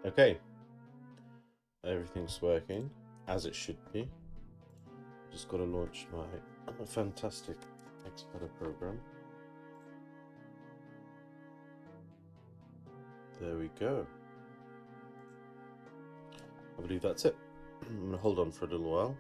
Okay, everything's working as it should be. Just got to launch my fantastic Expediter program. There we go. I believe that's it. I'm going to hold on for a little while.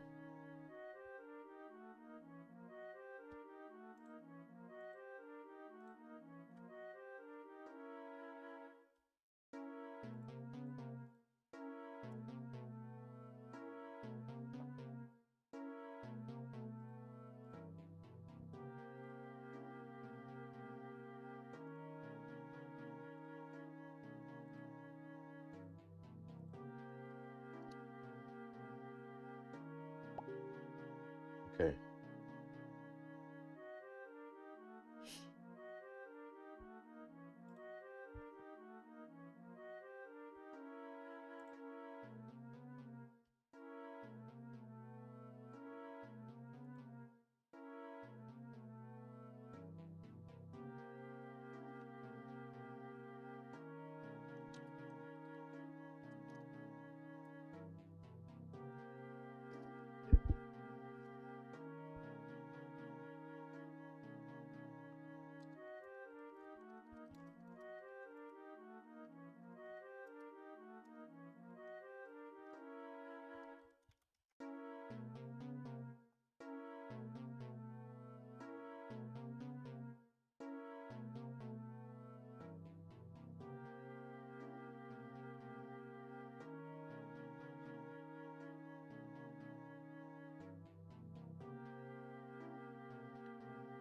Okay.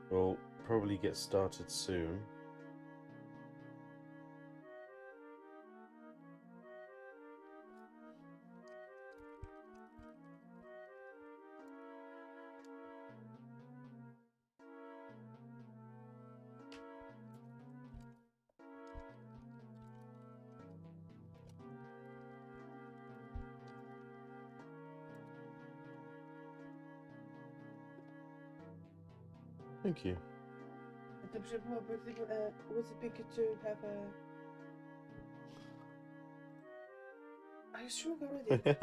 We'll probably get started soon. Thank you. Dobrze byłoby, gdyby was it bigger to have a... Are you sure already?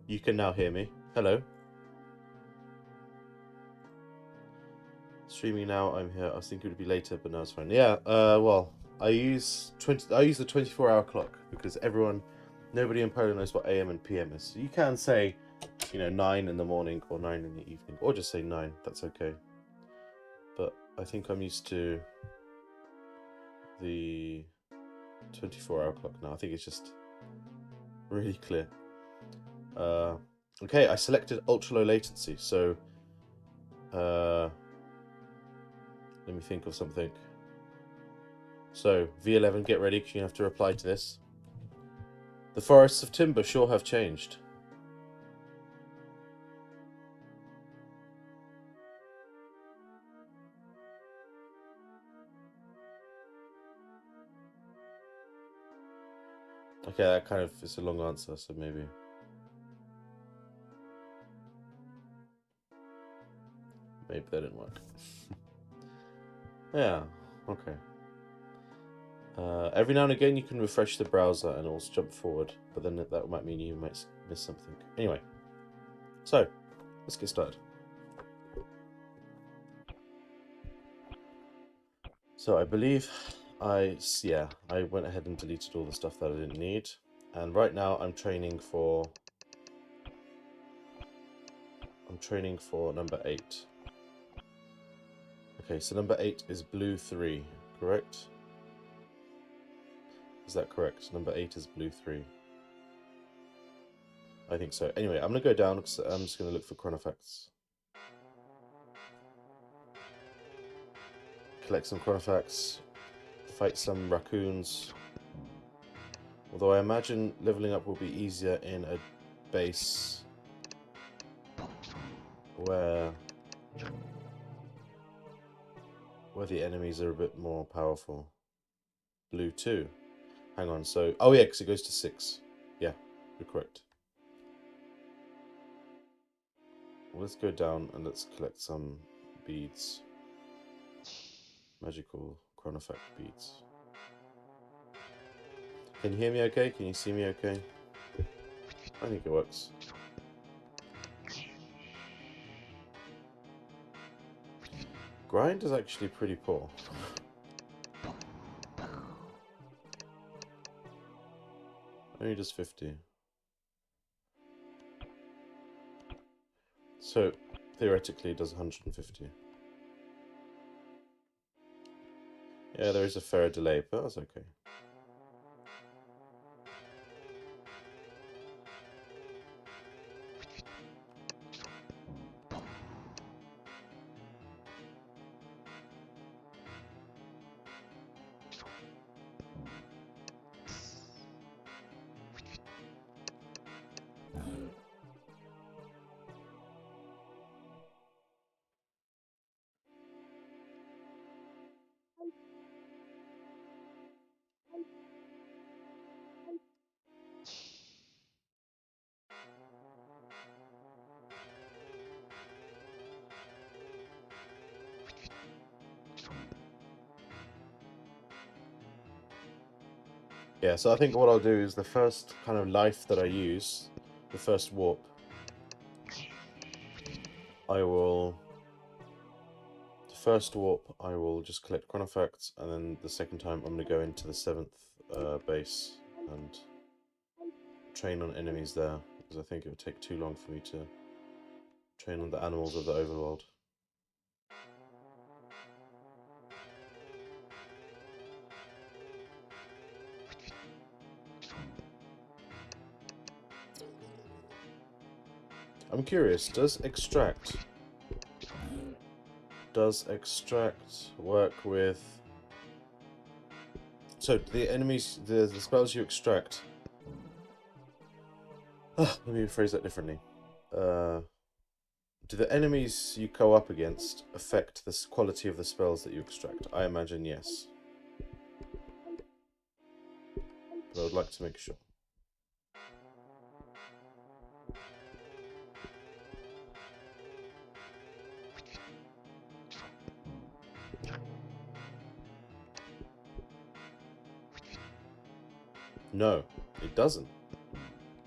You can now hear me. Hello. Streaming now. I'm here. I was thinking it would be later, but no, it's fine. Yeah. Well, I use the 24-hour clock because nobody in Poland knows what AM and PM is. So you can say, 9 in the morning or 9 in the evening, or just say 9. That's okay. But I think I'm used to the 24-hour clock now. I think it's just really clear. Okay, I selected ultra low latency, so let me think of something. So V11, get ready because you have to reply to this. The forests of timber sure have changed. Okay, that kind of is a long answer, so maybe. Maybe that didn't work. Yeah, okay. Every now and again you can refresh the browser and it'll jump forward, but then that might mean you might miss something. Anyway, so let's get started. So I believe I went ahead and deleted all the stuff that I didn't need, and right now I'm training for number 8. Okay, so number 8 is blue 3, correct? Is that correct? Number 8 is blue 3. I think so. Anyway, I'm going to go down because I'm just going to look for Chronofacts. Collect some Chronofacts. Fight some raccoons. Although I imagine leveling up will be easier in a base where the enemies are a bit more powerful. Blue 2. Hang on, so... Oh yeah, because it goes to 6. Yeah, you're correct. Well, let's go down and let's collect some beads. Magical Chronofact beads. Can you hear me okay? Can you see me okay? I think it works. Grind is actually pretty poor. Only does 50. So, theoretically it does 150. Yeah, there is a fair delay, but that's okay. Yeah, so I think what I'll do is the first kind of life that I use, the first warp, I will just collect Chronofacts, and then the second time I'm going to go into the 7th base and train on enemies there, because I think it would take too long for me to train on the animals of the overworld. I'm curious, does extract work with... So, the enemies, the spells you extract... let me phrase that differently. Do the enemies you go up against affect the quality of the spells that you extract? I imagine yes. But I would like to make sure. No, it doesn't.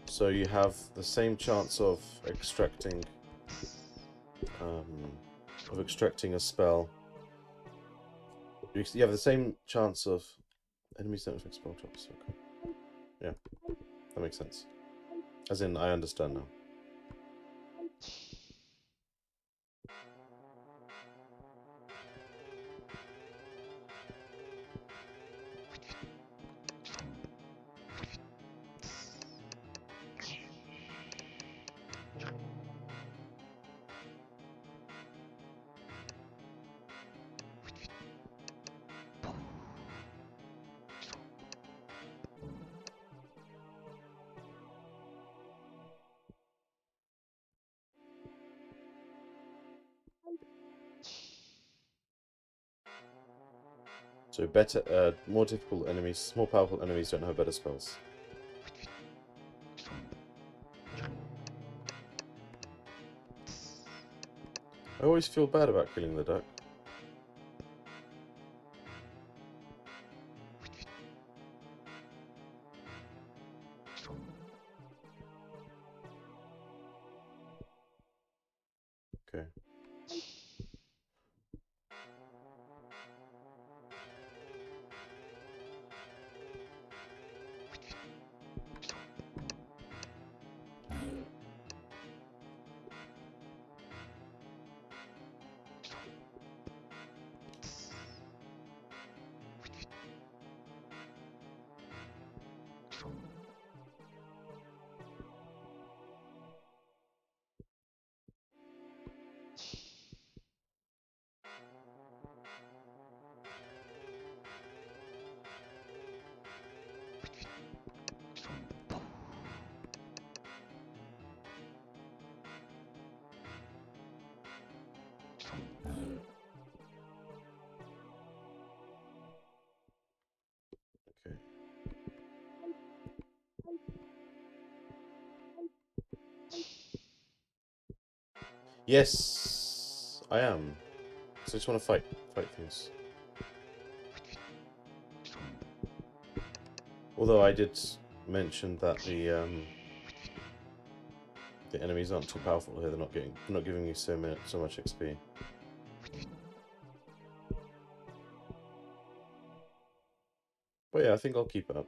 So you have the same chance of extracting a spell. You have the same chance of enemies don't affect spell drops. Okay. Yeah, that makes sense. As in, I understand now. So better, more difficult enemies, more powerful enemies don't have better spells. I always feel bad about killing the duck. Okay. Okay. Yes, I am. So I just want to fight things. Although I did mention that the enemies aren't too powerful here. They're not giving me so much XP. But yeah, I think I'll keep it up.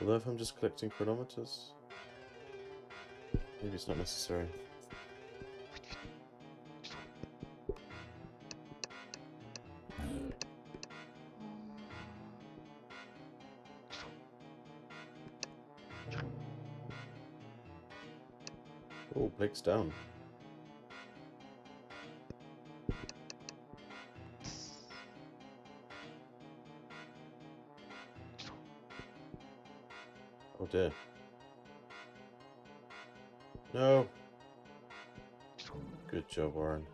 Although if I'm just collecting chronometers, maybe it's not necessary. Oh, Blake's down. Oh dear. No. Good job, Warren.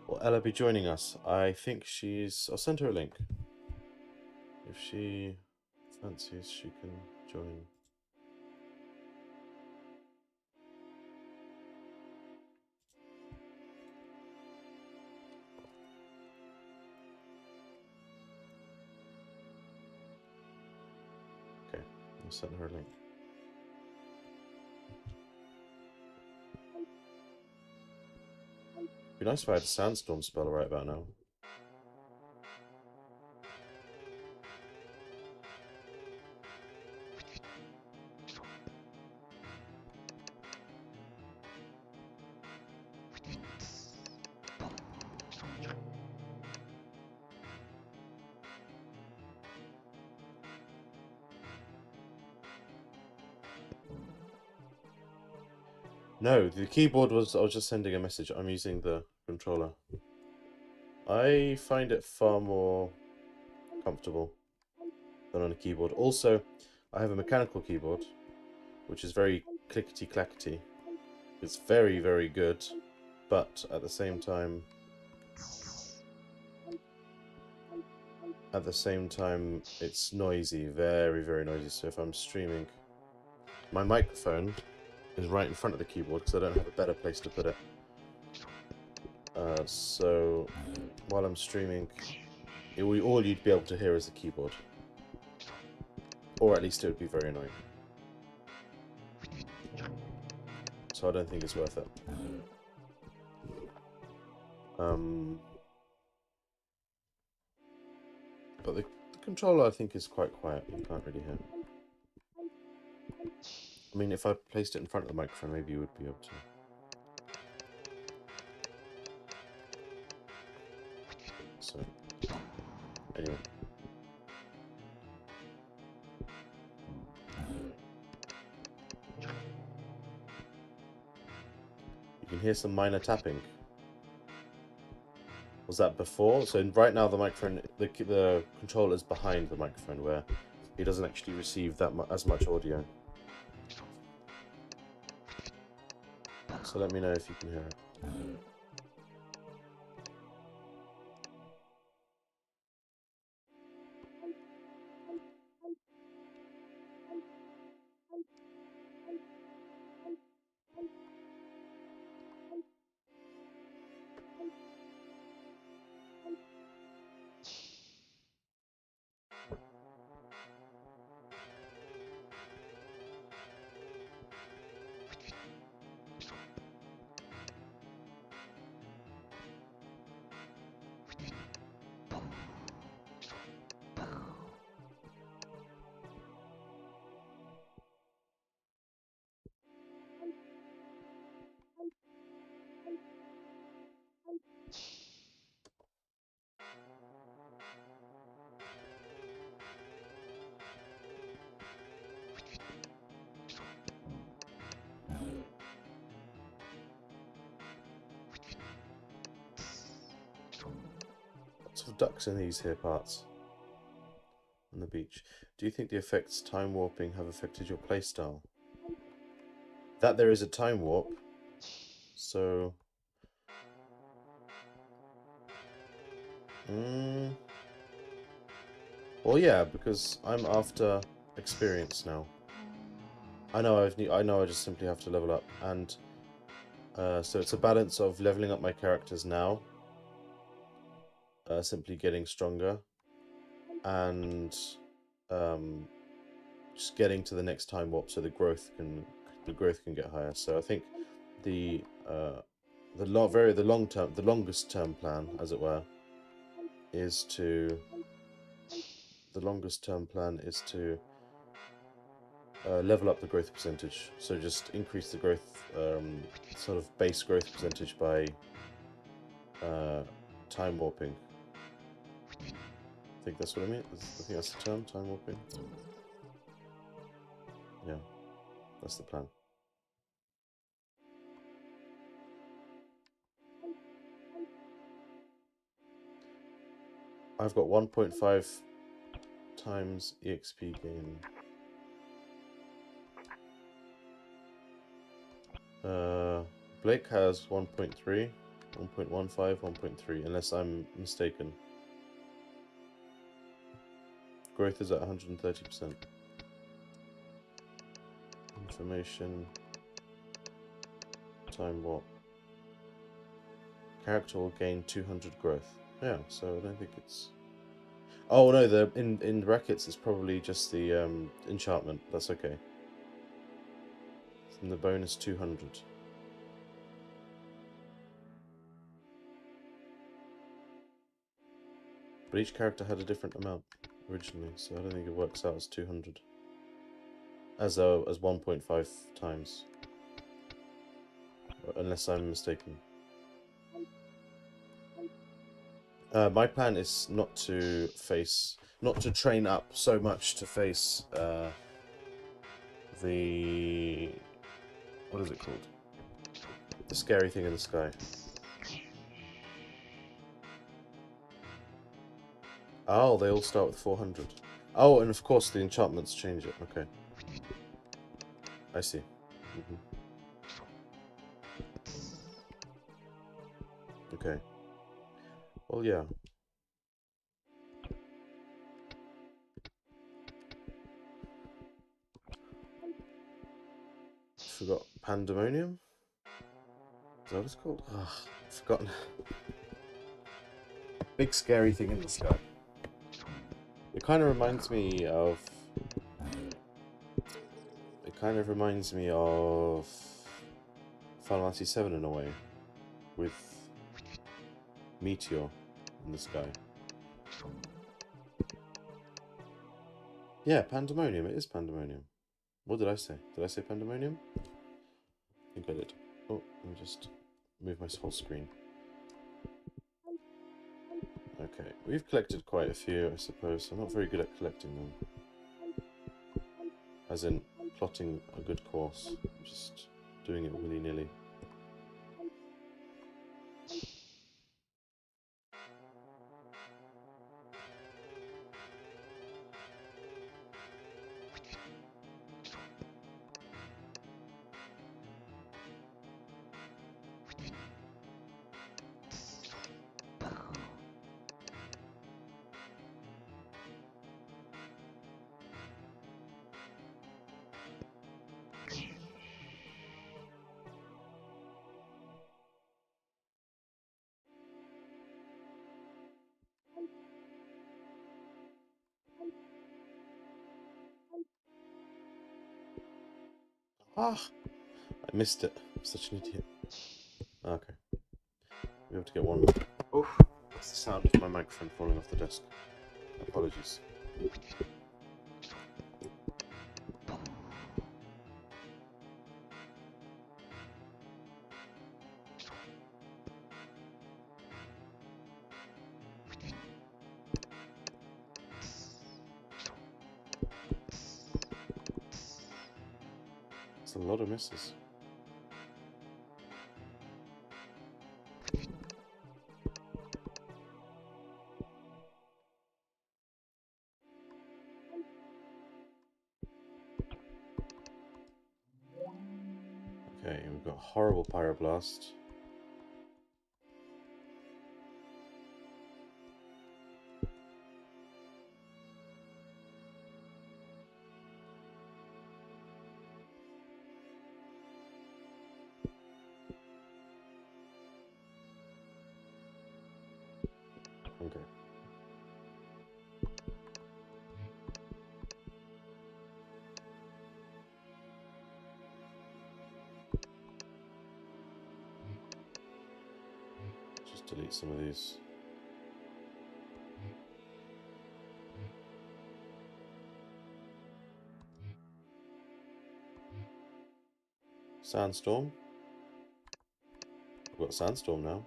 Will Ella be joining us? I think she's... I'll send her a link. If she fancies, she can join. Okay, I'll send her a link. Be nice if I had a sandstorm spell right about now. No, the keyboard was... I was just sending a message. I'm using the controller. I find it far more comfortable than on a keyboard. Also, I have a mechanical keyboard, which is very clickety-clackety. It's very, very good, but at the same time... it's noisy, very, very noisy. So if I'm streaming, my microphone is right in front of the keyboard because I don't have a better place to put it. So while I'm streaming, all you'd be able to hear is the keyboard. Or at least it would be very annoying. So I don't think it's worth it. But the controller, I think, is quite quiet. You can't really hear. I mean, if I placed it in front of the microphone, maybe you would be able to. So, anyway. You can hear some minor tapping. Was that before? So right now the microphone, the controller is behind the microphone, where it doesn't actually receive that as much audio. So let me know if you can hear it. Lots of ducks in these here parts. On the beach. Do you think the effects time warping have affected your playstyle? That there is a time warp. So... Well, yeah, because I'm after experience now. I know I just simply have to level up, and so it's a balance of leveling up my characters now, simply getting stronger, and just getting to the next time warp so the growth can get higher. So I think the longest term plan, as it were, is to level up the growth percentage. So just increase the growth, sort of base growth percentage by time warping. I think that's what I mean. I think that's the term, time warping. Yeah, that's the plan. I've got 1.5 times EXP gain. Blake has 1.3, 1.15, 1.3, unless I'm mistaken. Growth is at 130%. Information. Time warp. Character will gain 200 growth. Yeah, so I don't think it's... Oh no, the in brackets it's probably just the enchantment. That's okay. And the bonus 200. But each character had a different amount originally, so I don't think it works out as 200. As 1.5 times. Unless I'm mistaken. My plan is not to train up so much to face the... What is it called? The scary thing in the sky. Oh, they all start with 400. Oh, and of course the enchantments change it. Okay. I see. Okay. Well, yeah. Forgot Pandemonium? Is that what it's called? Ugh, I've forgotten. Big scary thing in the sky. It kind of reminds me of... Final Fantasy VII in a way. With Meteor in the sky. Yeah, Pandemonium. It is Pandemonium. What did I say? Did I say Pandemonium? I think I did. Oh, let me just move my whole screen. Okay, we've collected quite a few, I suppose. I'm not very good at collecting them. As in, plotting a good course. I'm just doing it willy-nilly. Ah! I missed it. I'm such an idiot. Okay. We have to get one. Oh, that's the sound of my microphone falling off the desk. Apologies. It's a lot of misses. horrible pyroblast. Okay. Just delete some of these. Sandstorm. I've got Sandstorm now.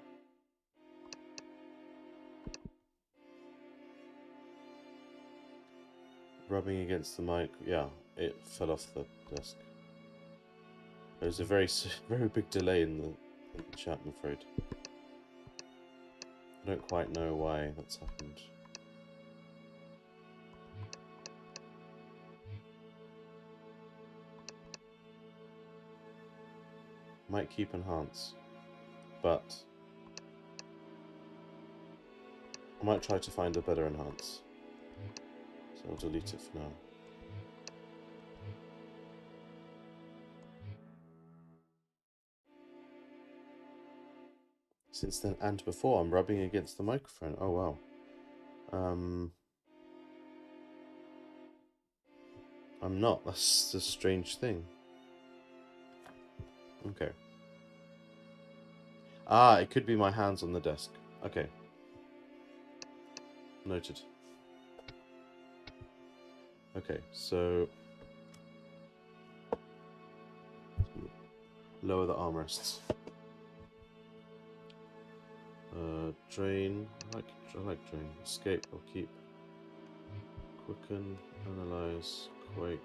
Rubbing against the mic. Yeah, it fell off the desk. There was a very big delay in the chat, I'm afraid. I don't quite know why that's happened. Might keep enhance, but I might try to find a better enhance. So I'll delete it for now. Since then and before, I'm rubbing against the microphone. Oh wow. I'm not. That's a strange thing. Okay. Ah, it could be my hands on the desk. Okay. Noted. Okay, so lower the armrests. Drain. I like drain. Escape. I'll keep. Quicken. Analyze. Quake.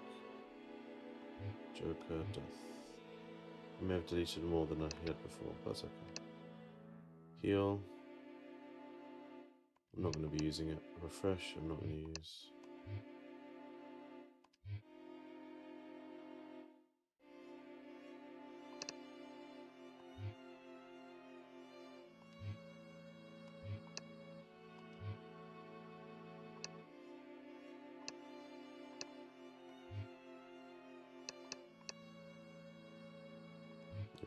Joker. Death. I may have deleted more than I had before. That's okay. Heal. I'm not going to be using it. Refresh. I'm not going to use.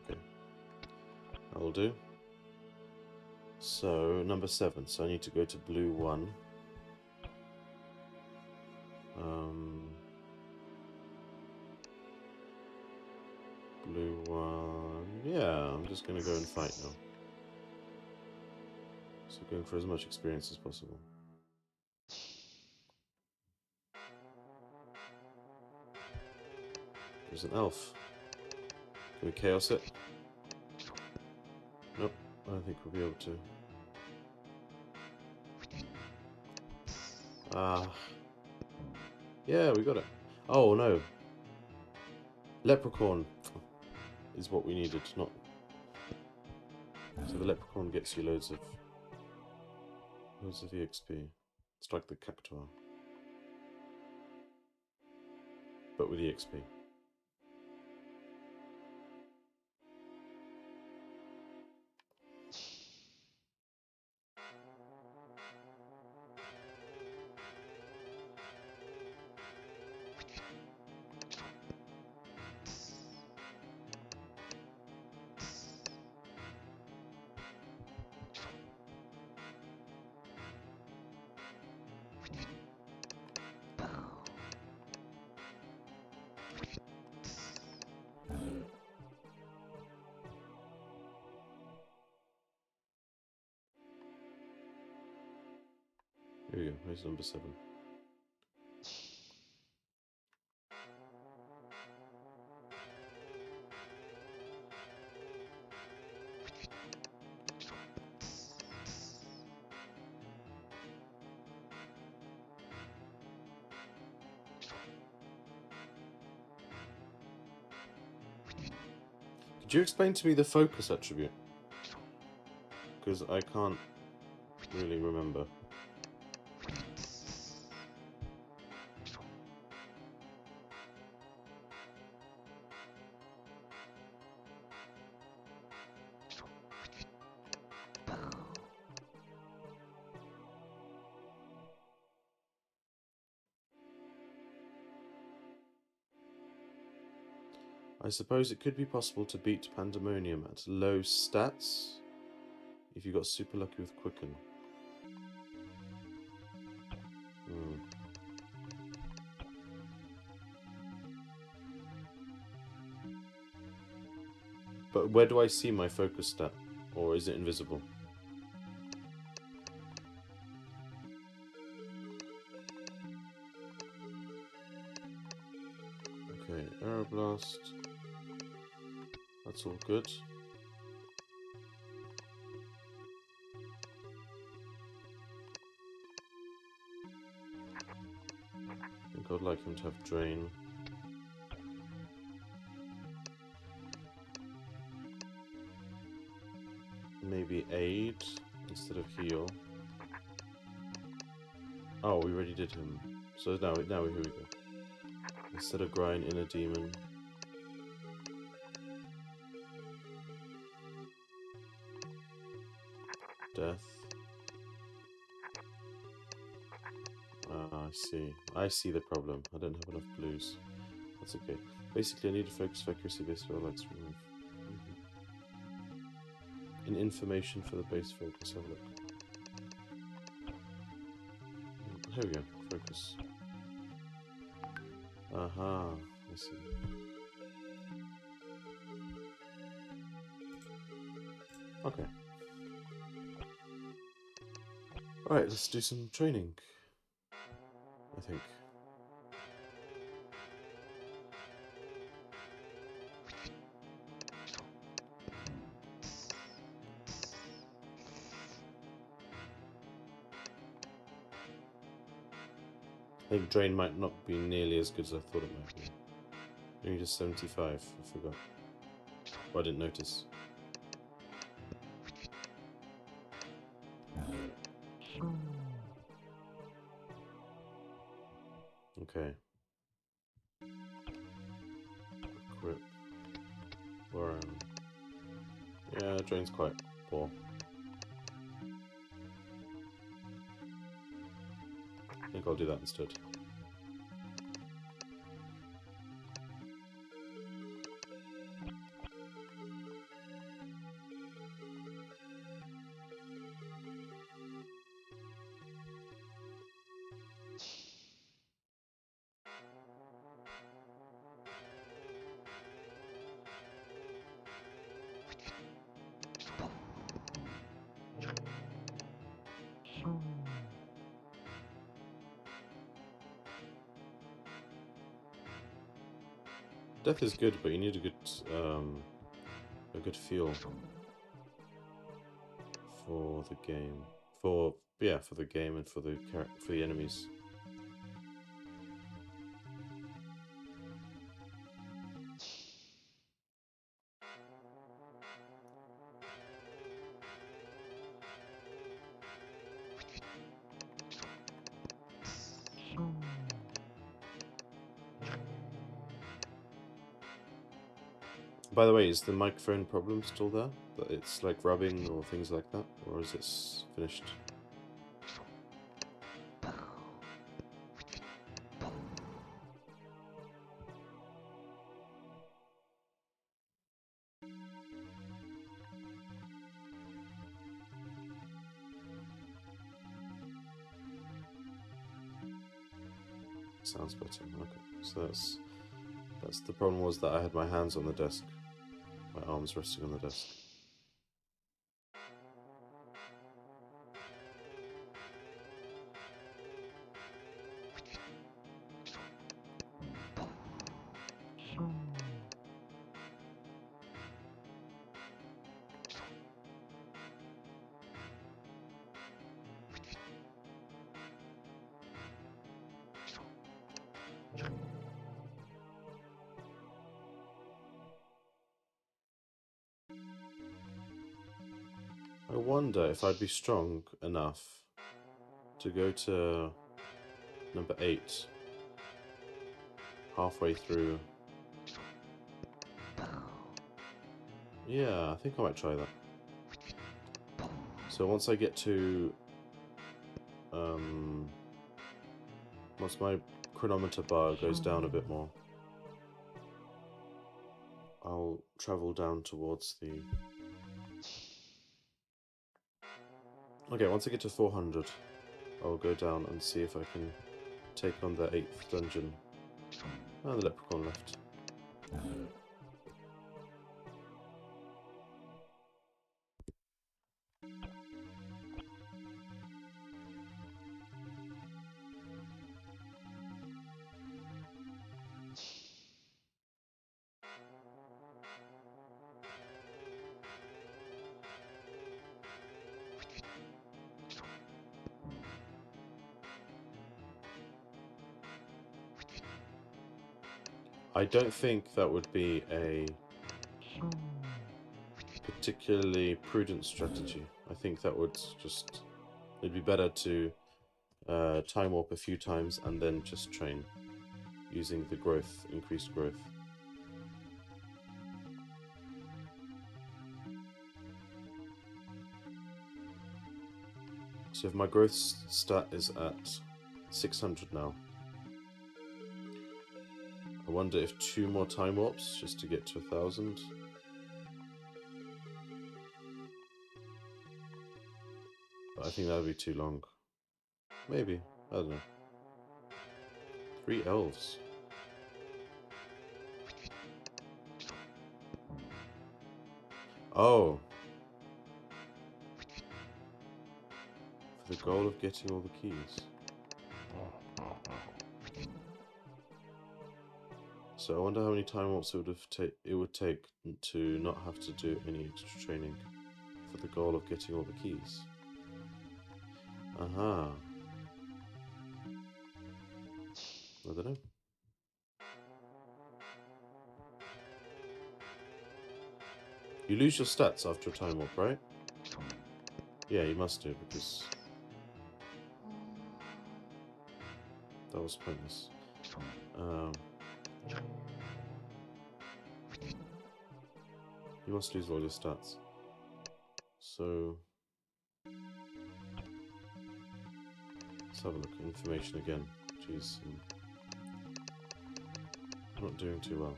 Okay. That'll do. So, number 7. So I need to go to blue 1. Blue 1. Yeah, I'm just going to go and fight now. So going for as much experience as possible. There's an elf. Can we chaos it? Nope, I don't think we'll be able to. Ah. Yeah, we got it. Oh no. Leprechaun is what we needed, not... So the leprechaun gets you loads of EXP. It's like the cactuar, but with EXP. Here we go, here's number 7. Could you explain to me the focus attribute? Because I can't really remember. I suppose it could be possible to beat Pandemonium at low stats if you got super lucky with Quicken. But where do I see my focus stat? Or is it invisible? Okay, Aeroblast. That's all good. I think I'd like him to have Drain. Maybe Aid instead of Heal. Oh, we already did him. So now here we go. Instead of Grind, Inner Demon. Death. I see the problem. I don't have enough blues. That's okay. Basically, I need to focus for accuracy based spell like remove. In information for the base focus. Have a look. Here we go. Focus. Aha. I see. Okay. Alright, let's do some training. I think. I think Drain might not be nearly as good as I thought it might be. Maybe just 75, I forgot. Well, I didn't notice. Okay. Grip. Warren. Yeah, Drain's quite poor. I think I'll do that instead. Death is good, but you need a good feel for the game. For the game and for the enemies. By the way, is the microphone problem still there? That it's like rubbing or things like that? Or is it finished? Sounds better. Okay, so that's the problem, was that I had my hands on the desk. My arms resting on the desk. I wonder if I'd be strong enough to go to number 8 halfway through. Yeah, I think I might try that. So once I get to once my chronometer bar goes down a bit more, I'll travel down towards the... Okay, once I get to 400, I'll go down and see if I can take on the 8th dungeon. Ah, the leprechaun left. I don't think that would be a particularly prudent strategy. I think that would just... It'd be better to time warp a few times and then just train using the growth, increased growth. So if my growth stat is at 600 now, I wonder if 2 more time warps just to get to 1000. But I think that would be too long. Maybe. I don't know. 3 elves. Oh. For the goal of getting all the keys. So I wonder how many time warps it would take to not have to do any extra training for the goal of getting all the keys. Aha. I don't know. You lose your stats after a time warp, right? Yeah, you must do, because that was pointless. You must lose all your stats. So let's have a look. Information again. Jeez, I'm not doing too well.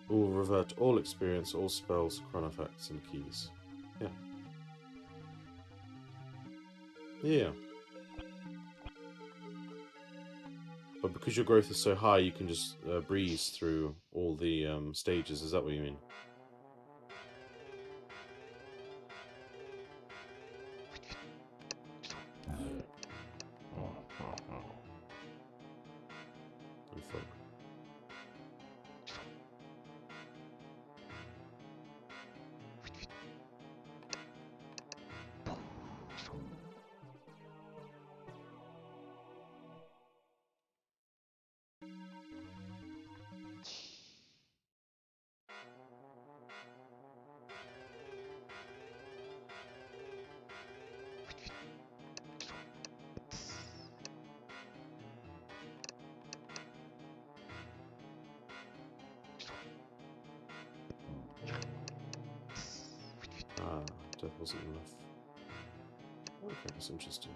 Will revert all experience, all spells, chronofacts, and keys. Yeah. Yeah. But because your growth is so high, you can just breeze through all the stages. Is that what you mean? Oh, fuck. Ah, death wasn't enough. Okay, that's interesting.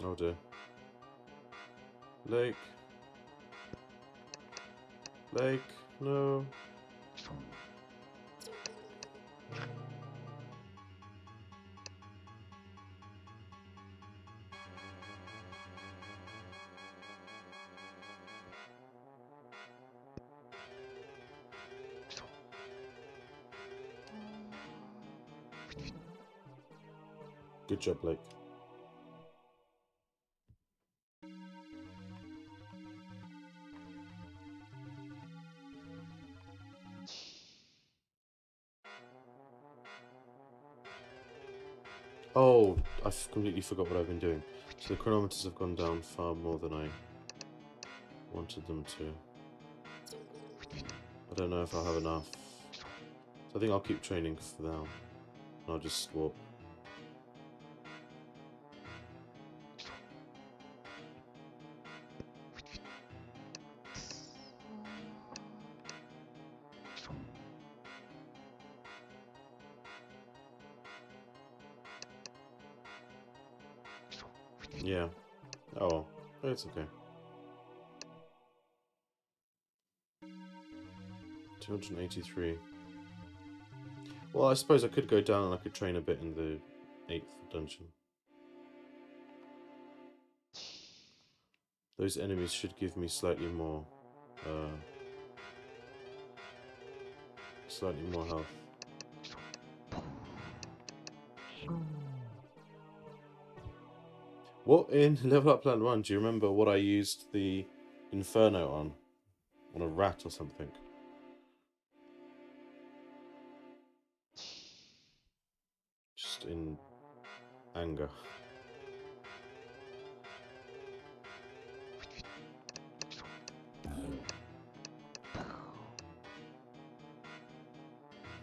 Oh dear. Lake. Lake, no. Good job, Blake. Oh, I've completely forgot what I've been doing. So the chronometers have gone down far more than I wanted them to. I don't know if I'll have enough. So I think I'll keep training for now. I'll just swap. Yeah. Oh, it's okay. 283. Well, I suppose I could go down and I could train a bit in the 8th dungeon. Those enemies should give me slightly more health. What in Level Up Plan 1, do you remember what I used the Inferno on? On a rat or something? Just in anger.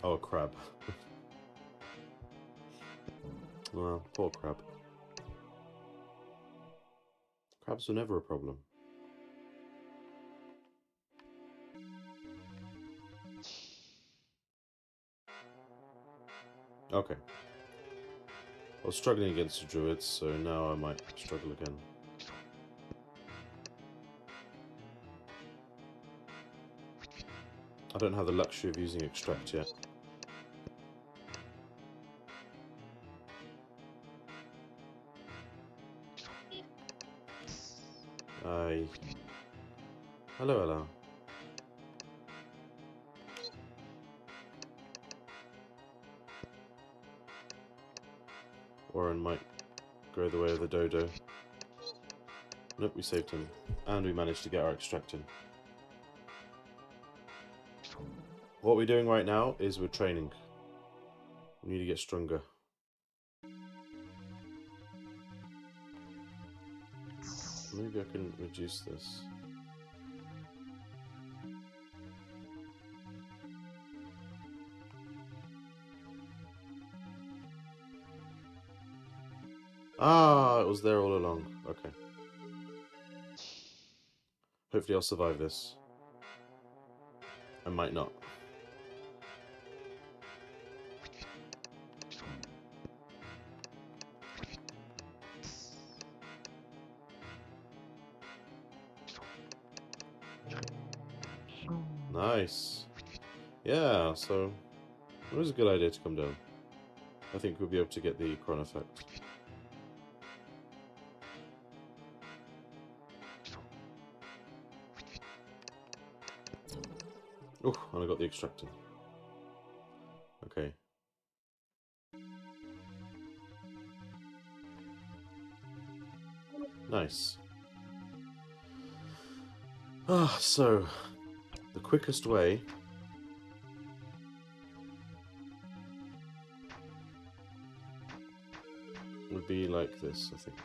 Oh, a crab. Well, poor crab. Crabs were never a problem. Okay. I was struggling against the druids, so now I might struggle again. I don't have the luxury of using extract yet. Hello, hello. Warren might go the way of the dodo. Nope, we saved him. And we managed to get our extract in. What we're doing right now is we're training. We need to get stronger. Maybe I can reduce this. Ah, it was there all along. Okay. Hopefully I'll survive this. I might not. Nice. Yeah, so it was a good idea to come down. I think we'll be able to get the Chron effect. Oh, and I got the extractor. Okay. Nice. Ah, so the quickest way would be like this, I think.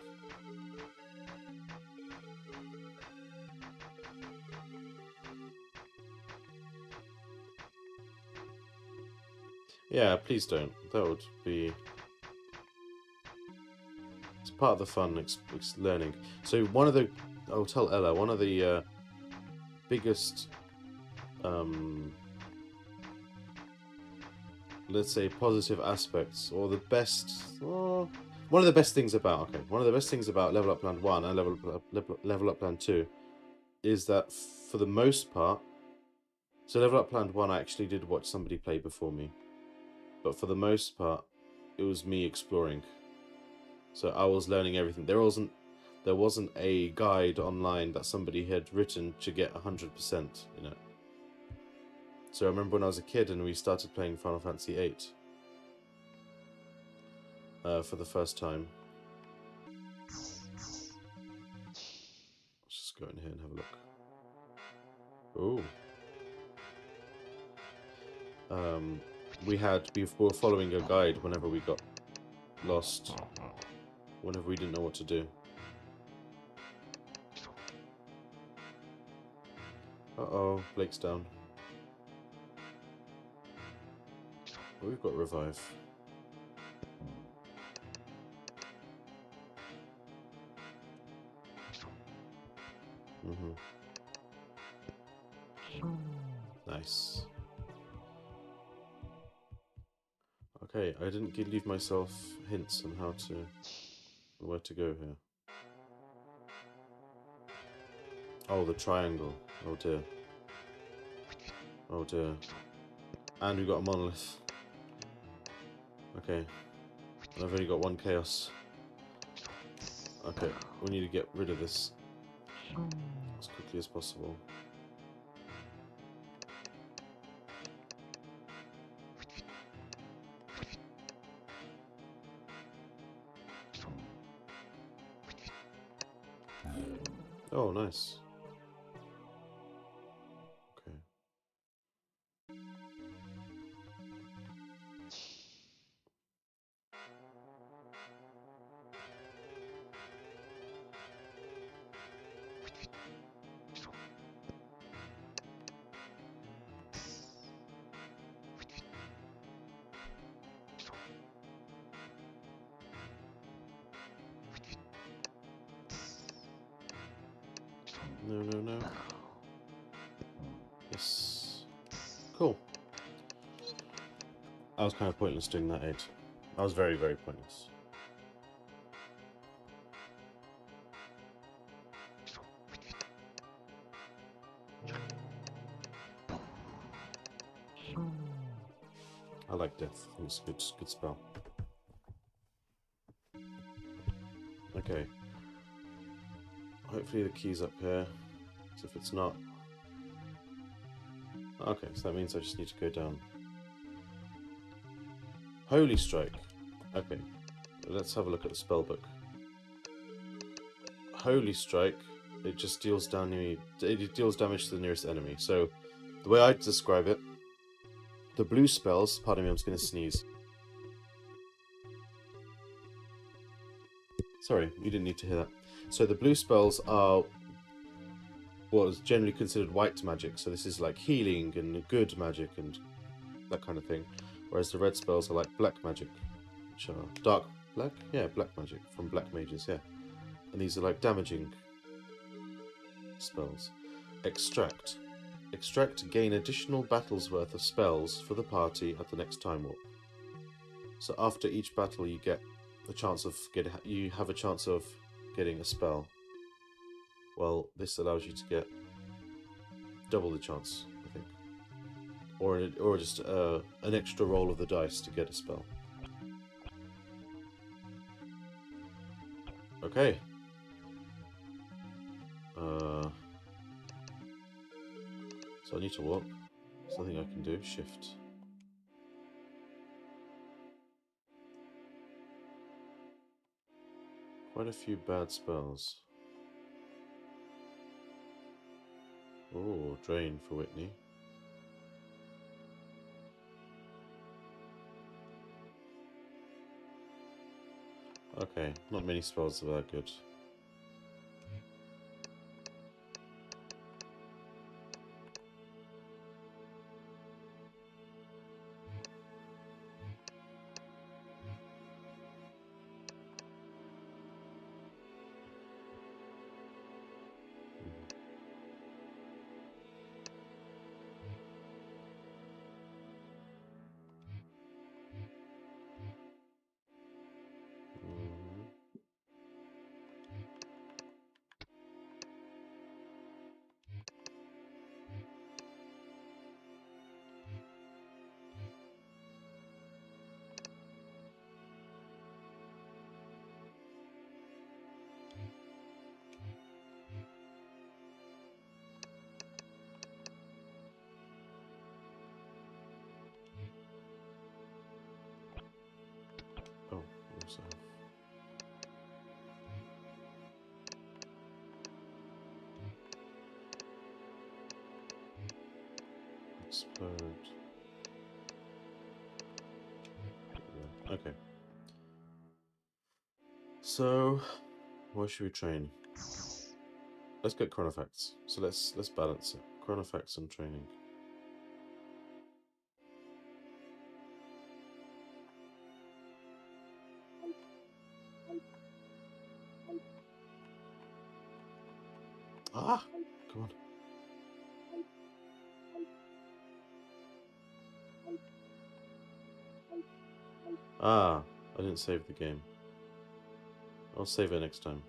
Yeah, please don't. That would be... It's part of the fun, learning. So one of the... I'll tell Ella, one of the biggest... let's say positive aspects, or the best... one of the best things about... Okay, one of the best things about Level Up Plan 1 and Level Up Plan 2 is that for the most part... So Level Up Plan 1, I actually did watch somebody play before me. But for the most part, it was me exploring. So I was learning everything. There wasn't a guide online that somebody had written to get 100%, you know. So I remember when I was a kid and we started playing Final Fantasy VIII for the first time. Let's just go in here and have a look. Ooh. We were following a guide whenever we got lost, whenever we didn't know what to do. Uh-oh, Blake's down. Oh, we've got revive. Nice. Okay, I didn't leave myself hints on where to go here. Oh, the triangle. Oh dear. Oh dear. And we've got a monolith. Okay. And I've only got one chaos. Okay, we need to get rid of this as quickly as possible. Oh, nice. Okay. No, no, no. Yes. Cool. I was kind of pointless doing that, Ed. I was very, very pointless. I like death. I think it's a good spell. Okay. Hopefully the key's up here. So if it's not... Okay, so that means I just need to go down. Holy Strike. Okay. Let's have a look at the spellbook. Holy Strike. It just deals damage to the nearest enemy. So, the way I describe it, the blue spells... Pardon me, I'm just going to sneeze. Sorry, you didn't need to hear that. So the blue spells are what is generally considered white magic. So this is like healing and good magic and that kind of thing. Whereas the red spells are like black magic, which are dark black? Yeah, black magic from black mages, yeah. And these are like damaging spells. Extract. Extract gain additional battles worth of spells for the party at the next time warp. So after each battle you get the chance of getting a spell. Well, this allows you to get double the chance, I think, or just an extra roll of the dice to get a spell. Okay. So I need to walk. There's nothing I can do. Shift. Quite a few bad spells. Oh, drain for Whitney. Okay, not many spells are that good. Oh, also. Explode. Okay. So, where should we train? Let's get Chronofacts. So let's balance it. Chronofacts and training. Ah! Come on. Ah! I didn't save the game. I'll save it next time.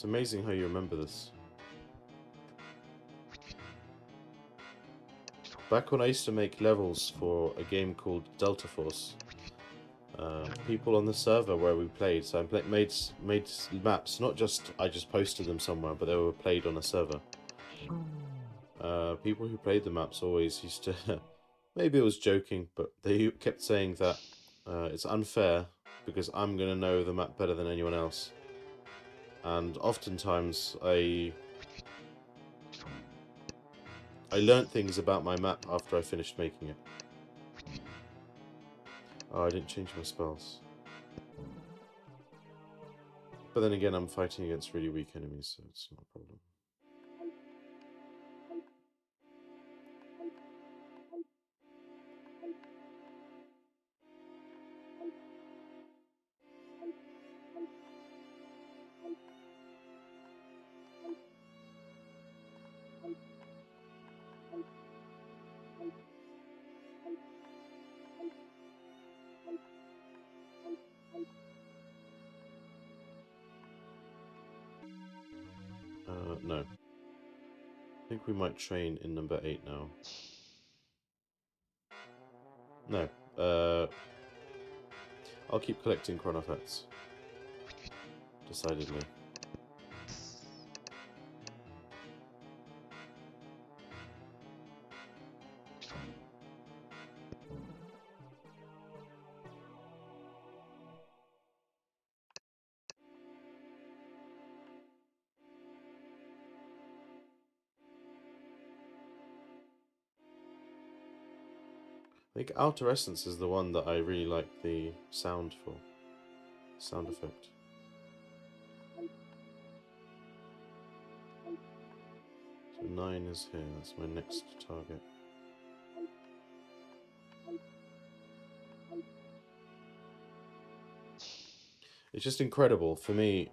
It's amazing how you remember this. Back when I used to make levels for a game called Delta Force, people on the server where we played, so I made maps, not just I just posted them somewhere, but they were played on a server. People who played the maps always used to, maybe it was joking, but they kept saying that it's unfair because I'm going to know the map better than anyone else. And oftentimes I learned things about my map after I finished making it. Oh, I didn't change my spells. But then again, I'm fighting against really weak enemies, so it's not a problem. No. I think we might train in number 8 now. No. I'll keep collecting Chronofacts. Decidedly. I think Outer Essence is the one that I really like the sound for. Sound effect. So 9 is here, that's my next target. It's just incredible. For me,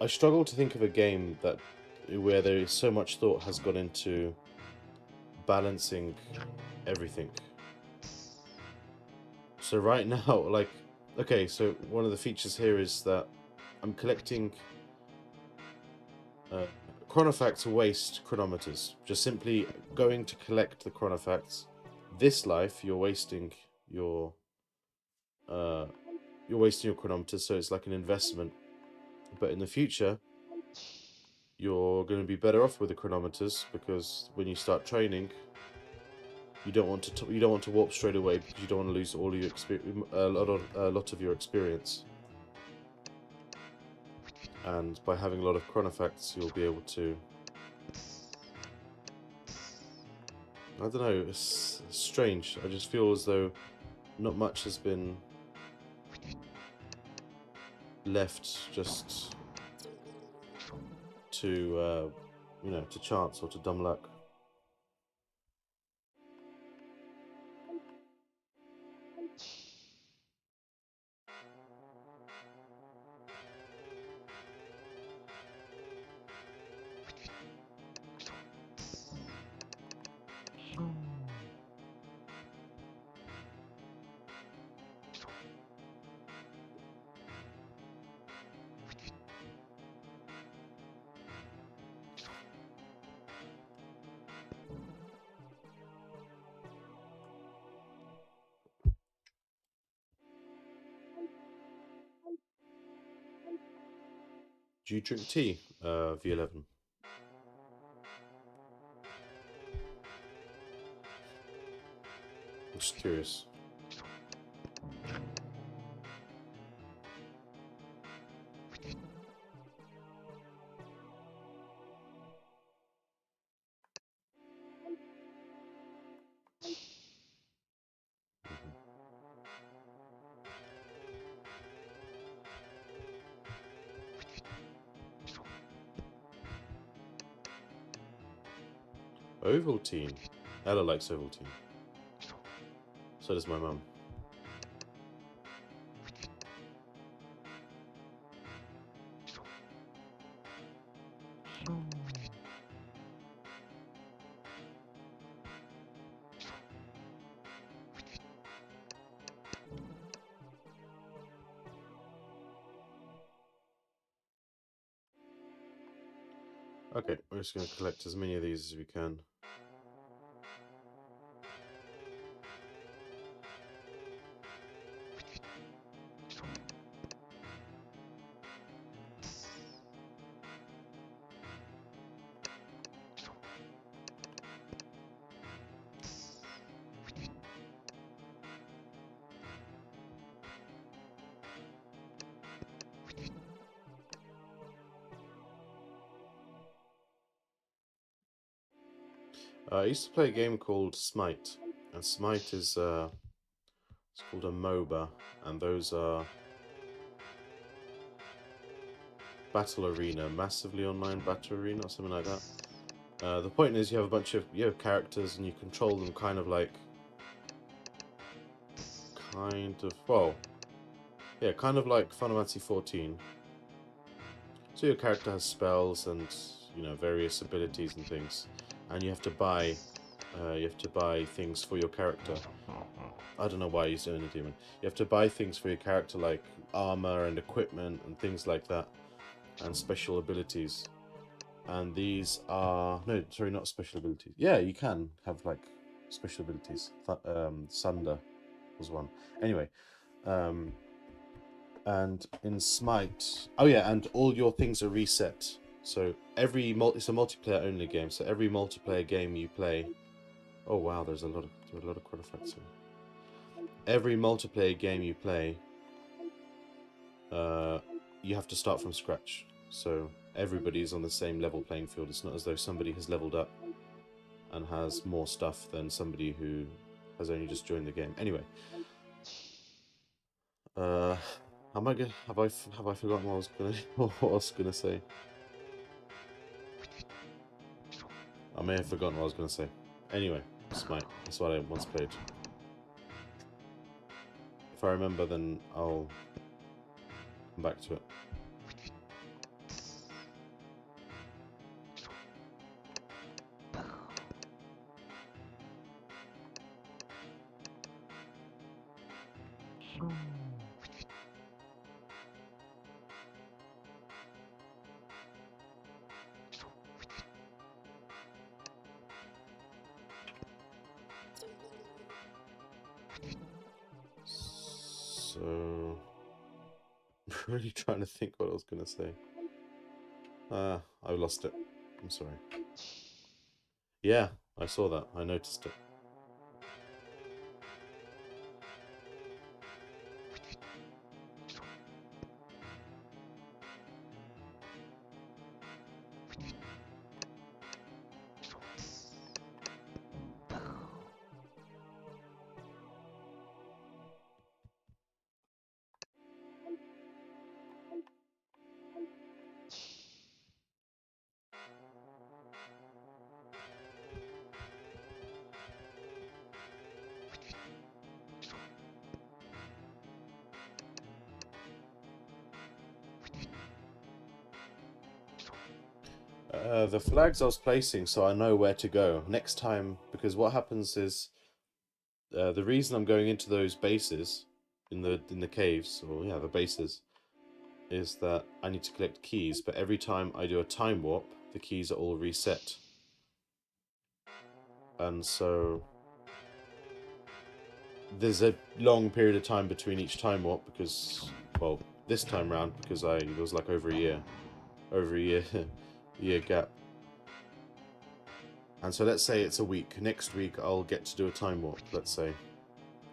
I struggle to think of a game where there is so much thought has gone into balancing everything. So right now, like, okay, so one of the features here is that I'm collecting Chronofacts waste chronometers. Just simply going to collect the Chronofacts. This life, you're wasting your chronometers, so it's like an investment. But in the future, you're going to be better off with the chronometers because when you start training, you don't want to warp straight away because you don't want to lose all your a lot of your experience. And by having a lot of Chronofacts, you'll be able to. I don't know. It's strange. I just feel as though not much has been left just to to chance or to dumb luck. Do you drink tea, V11? I'm just curious. Ovaltine. Ella likes Ovaltine. So does my mum. Okay, we're just going to collect as many of these as we can. I used to play a game called Smite, and Smite is it's called a MOBA, and those are battle arena, massively online battle arena, or something like that. The point is, you have a bunch of characters, and you control them kind of well, yeah, kind of like Final Fantasy 14. So your character has spells and various abilities and things, and you have to buy things for your character. I don't know why he's doing a demon. You have to buy things for your character like armor and equipment and things like that, and special abilities. And these are not special abilities. Yeah, you can have like special abilities. Sunder was one. Anyway, and in Smite, oh yeah, and all your things are reset. So it's a multiplayer only game. So every multiplayer game you play, oh wow, there are a lot of quad effects here. Every multiplayer game you play, you have to start from scratch. So everybody's on the same level playing field. It's not as though somebody has leveled up and has more stuff than somebody who has only just joined the game. Anyway, have I forgotten what I was gonna say? I may have forgotten what I was gonna say. Anyway, Smite. That's what I once played. If I remember, then I'll come back to it. So, I'm really trying to think what I was gonna say. I lost it. I'm sorry. Yeah, I saw that. I noticed it. The flags I was placing so I know where to go next time, because what happens is the reason I'm going into those bases in the caves, or yeah, the bases, is that I need to collect keys, but every time I do a time warp, the keys are all reset. And so there's a long period of time between each time warp because, well, this time round, because it was like over a year year gap. And so let's say it's a week. Next week I'll get to do a time warp, let's say.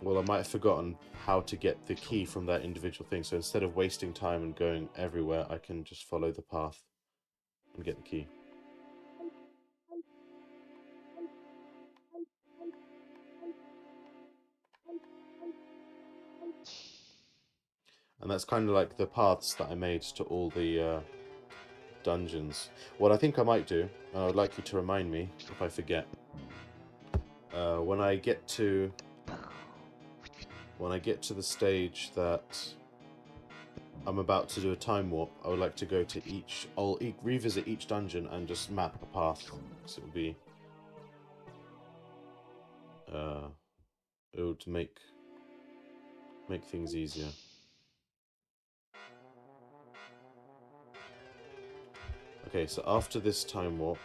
Well, I might have forgotten how to get the key from that individual thing. So instead of wasting time and going everywhere, I can just follow the path and get the key. And that's kind of like the paths that I made to all the dungeons. What I think I might do, and I would like you to remind me if I forget, when I get to the stage that I'm about to do a time warp, I would like to go to I'll revisit each dungeon and just map a path. So it will be, it would make things easier. Okay, so after this time warp,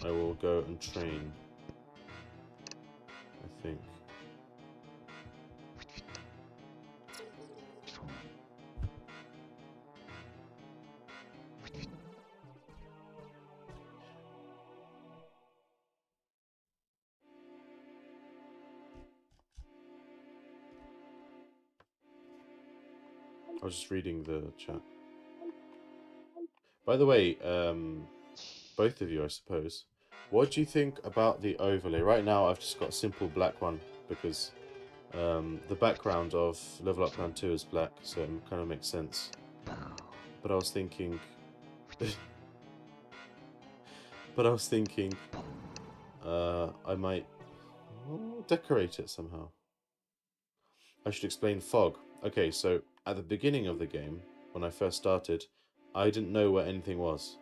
I will go and train. I think. I was just reading the chat. By the way, both of you, I suppose, what do you think about the overlay? Right now, I've just got a simple black one because the background of Level Up Plan 2 is black, so it kind of makes sense. But I was thinking... I might decorate it somehow. I should explain fog. Okay, so at the beginning of the game, when I first started, I didn't know where anything was.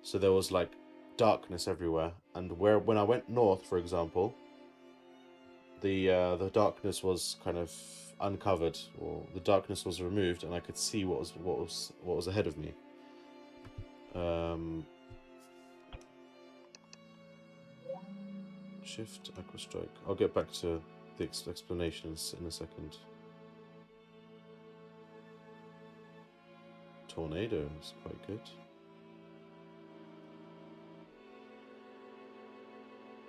So there was like darkness everywhere, and when I went north, for example, the darkness was kind of uncovered, or the darkness was removed, and I could see what was ahead of me. Shift Aqua Strike. I'll get back to the explanations in a second. Tornado is quite good.